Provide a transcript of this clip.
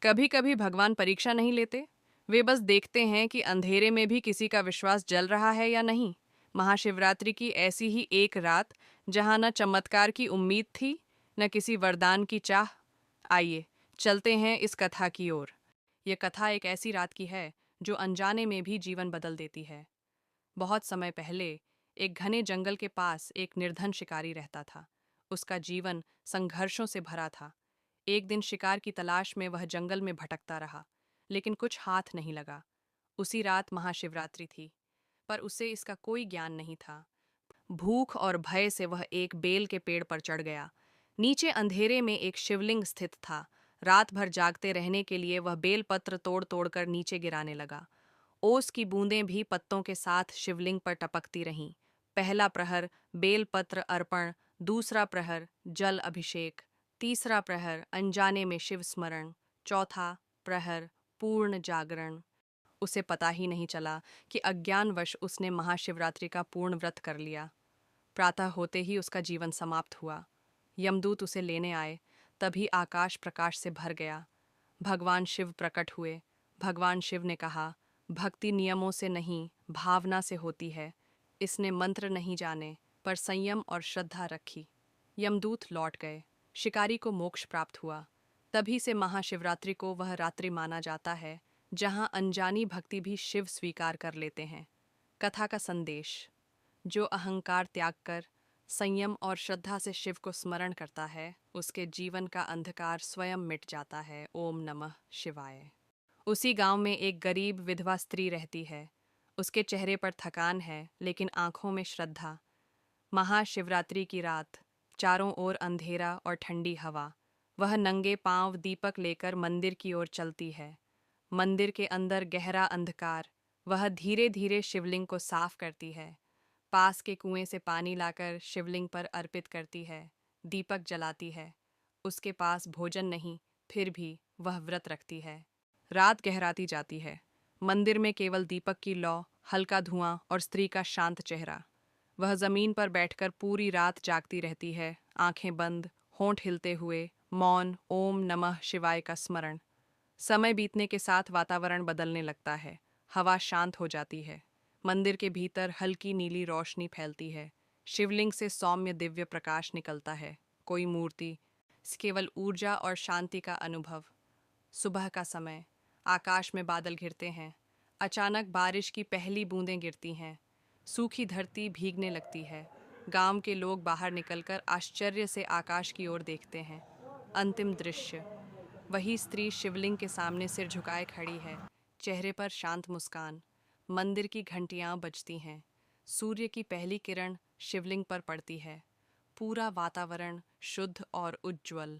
कभी कभी भगवान परीक्षा नहीं लेते। वे बस देखते हैं कि अंधेरे में भी किसी का विश्वास जल रहा है या नहीं। महाशिवरात्रि की ऐसी ही एक रात, जहां न चमत्कार की उम्मीद थी, न किसी वरदान की चाह। आइए चलते हैं इस कथा की ओर। यह कथा एक ऐसी रात की है जो अनजाने में भी जीवन बदल देती है। बहुत समय पहले एक घने जंगल के पास एक निर्धन शिकारी रहता था। उसका जीवन संघर्षों से भरा था। एक दिन शिकार की तलाश में वह जंगल में भटकता रहा, लेकिन कुछ हाथ नहीं लगा। उसी रात महाशिवरात्रि थी, पर उसे इसका कोई ज्ञान नहीं था। भूख और भय से वह एक बेल के पेड़ पर चढ़ गया। नीचे अंधेरे में एक शिवलिंग स्थित था। रात भर जागते रहने के लिए वह बेल पत्र तोड़ तोड़ कर नीचे गिराने लगा। ओस की बूंदें भी पत्तों के साथ शिवलिंग पर टपकती रहीं। पहला प्रहर बेलपत्र अर्पण, दूसरा प्रहर जल अभिषेक, तीसरा प्रहर अनजाने में शिव स्मरण, चौथा प्रहर पूर्ण जागरण। उसे पता ही नहीं चला कि अज्ञानवश उसने महाशिवरात्रि का पूर्ण व्रत कर लिया। प्रातः होते ही उसका जीवन समाप्त हुआ। यमदूत उसे लेने आए, तभी आकाश प्रकाश से भर गया। भगवान शिव प्रकट हुए। भगवान शिव ने कहा, भक्ति नियमों से नहीं, भावना से होती है। इसने मंत्र नहीं जाने, पर संयम और श्रद्धा रखी। यमदूत लौट गए। शिकारी को मोक्ष प्राप्त हुआ। तभी से महाशिवरात्रि को वह रात्रि माना जाता है जहां अनजानी भक्ति भी शिव स्वीकार कर लेते हैं। कथा का संदेश: जो अहंकार त्याग कर संयम और श्रद्धा से शिव को स्मरण करता है, उसके जीवन का अंधकार स्वयं मिट जाता है। ओम नमः शिवाय। उसी गांव में एक गरीब विधवा स्त्री रहती है। उसके चेहरे पर थकान है, लेकिन आंखों में श्रद्धा। महाशिवरात्रि की रात, चारों ओर अंधेरा और ठंडी हवा। वह नंगे पांव दीपक लेकर मंदिर की ओर चलती है। मंदिर के अंदर गहरा अंधकार। वह धीरे धीरे शिवलिंग को साफ करती है। पास के कुएं से पानी लाकर शिवलिंग पर अर्पित करती है। दीपक जलाती है। उसके पास भोजन नहीं, फिर भी वह व्रत रखती है। रात गहराती जाती है। मंदिर में केवल दीपक की लौ, हल्का धुआं और स्त्री का शांत चेहरा। वह जमीन पर बैठकर पूरी रात जागती रहती है, आंखें बंद, होंठ हिलते हुए, मौन ओम नमः शिवाय का स्मरण। समय बीतने के साथ वातावरण बदलने लगता है। हवा शांत हो जाती है। मंदिर के भीतर हल्की नीली रोशनी फैलती है। शिवलिंग से सौम्य दिव्य प्रकाश निकलता है। कोई मूर्ति, केवल ऊर्जा और शांति का अनुभव। सुबह का समय, आकाश में बादल घिरते हैं। अचानक बारिश की पहली बूंदें गिरती हैं। सूखी धरती भीगने लगती है। गांव के लोग बाहर निकलकर आश्चर्य से आकाश की ओर देखते हैं। अंतिम दृश्य, वही स्त्री शिवलिंग के सामने सिर झुकाए खड़ी है, चेहरे पर शांत मुस्कान। मंदिर की घंटियां बजती हैं। सूर्य की पहली किरण शिवलिंग पर पड़ती है। पूरा वातावरण शुद्ध और उज्ज्वल।